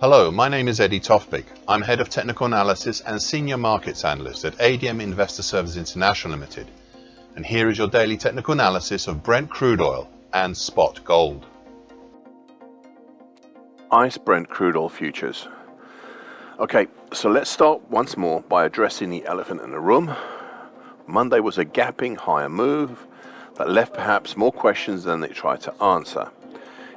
Hello, my name is Eddie Tofpik. I'm Head of Technical Analysis and Senior Markets Analyst at ADM Investor Services International Limited. And here is your daily technical analysis of Brent crude oil and spot gold. ICE Brent crude oil futures. Okay, so let's start once more by addressing the elephant in the room. Monday was a gapping higher move that left perhaps more questions than it tried to answer.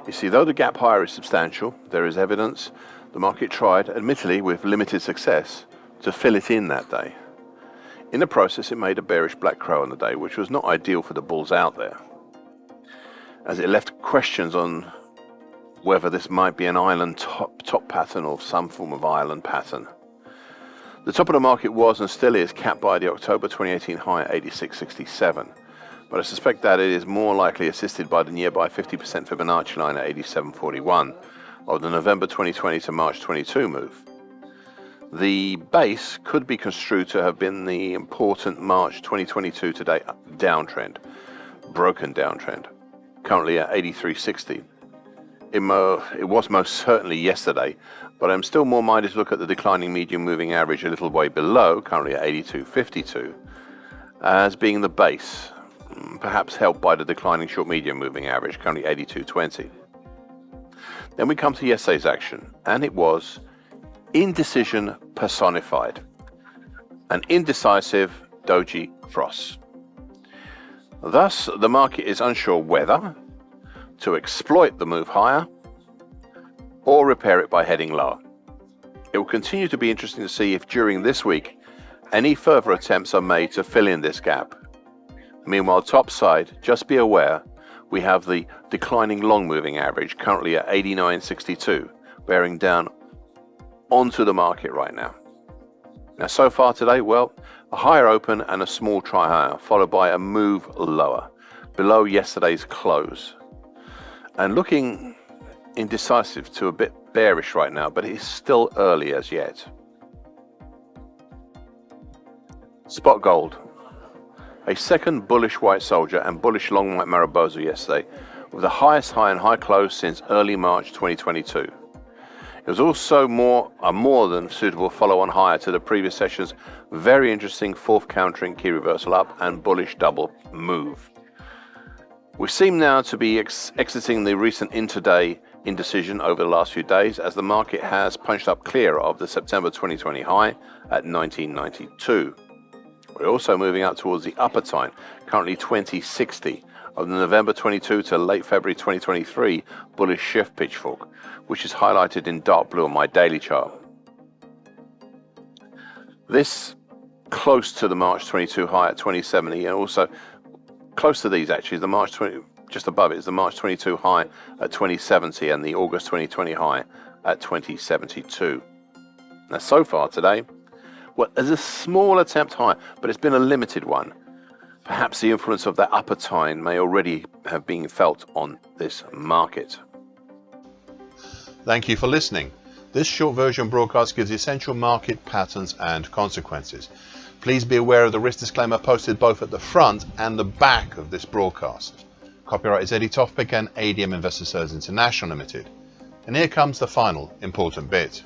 You see, though the gap higher is substantial, there is evidence the market tried, admittedly with limited success, to fill it in that day. In the process, it made a bearish black crow on the day, which was not ideal for the bulls out there, as it left questions on whether this might be an island top pattern or some form of island pattern. The top of the market was and still is capped by the October 2018 high at 86.67, but I suspect that it is more likely assisted by the nearby 50% Fibonacci line at 87.41 of the November 2020 to March 22 move. The base could be construed to have been the important March 2022 to date downtrend, broken downtrend, currently at 83.60. It was most certainly yesterday, but I'm still more minded to look at the declining medium moving average a little way below, currently at 82.52, as being the base, perhaps helped by the declining short medium moving average, currently 82.20. Then we come to yesterday's action, and it was indecision personified, an indecisive doji frost. Thus, the market is unsure whether to exploit the move higher or repair it by heading lower. It will continue to be interesting to see if during this week any further attempts are made to fill in this gap. Meanwhile, topside, just be aware we have the declining long moving average currently at 89.62, bearing down onto the market right now. Now, so far today, well, a higher open and a small try higher, followed by a move lower, below yesterday's close. And looking indecisive to a bit bearish right now, but it is still early as yet. Spot gold. A second bullish white soldier and bullish long white Mariposa yesterday, with the highest high and high close since early March 2022. It was also a more than suitable follow-on higher to the previous session's very interesting fourth countering key reversal up and bullish double move. We seem now to be exiting the recent intraday indecision over the last few days, as the market has punched up clear of the September 2020 high at 1992. We're also moving up towards the upper time, currently 2060, of the November 22 to late February 2023 bullish shift pitchfork, which is highlighted in dark blue on my daily chart. This close to the March 22 high at 2070, and also close to these actually, the March 20, just above it is the March 22 high at 2070 and the August 2020 high at 2072. Now, so far today, well, there's a small attempt higher, but it's been a limited one. Perhaps the influence of that upper time may already have been felt on this market. Thank you for listening. This short version broadcast gives essential market patterns and consequences. Please be aware of the risk disclaimer posted both at the front and the back of this broadcast. Copyright is Eddie Tofpik and ADM Investor Services International Limited. And here comes the final important bit.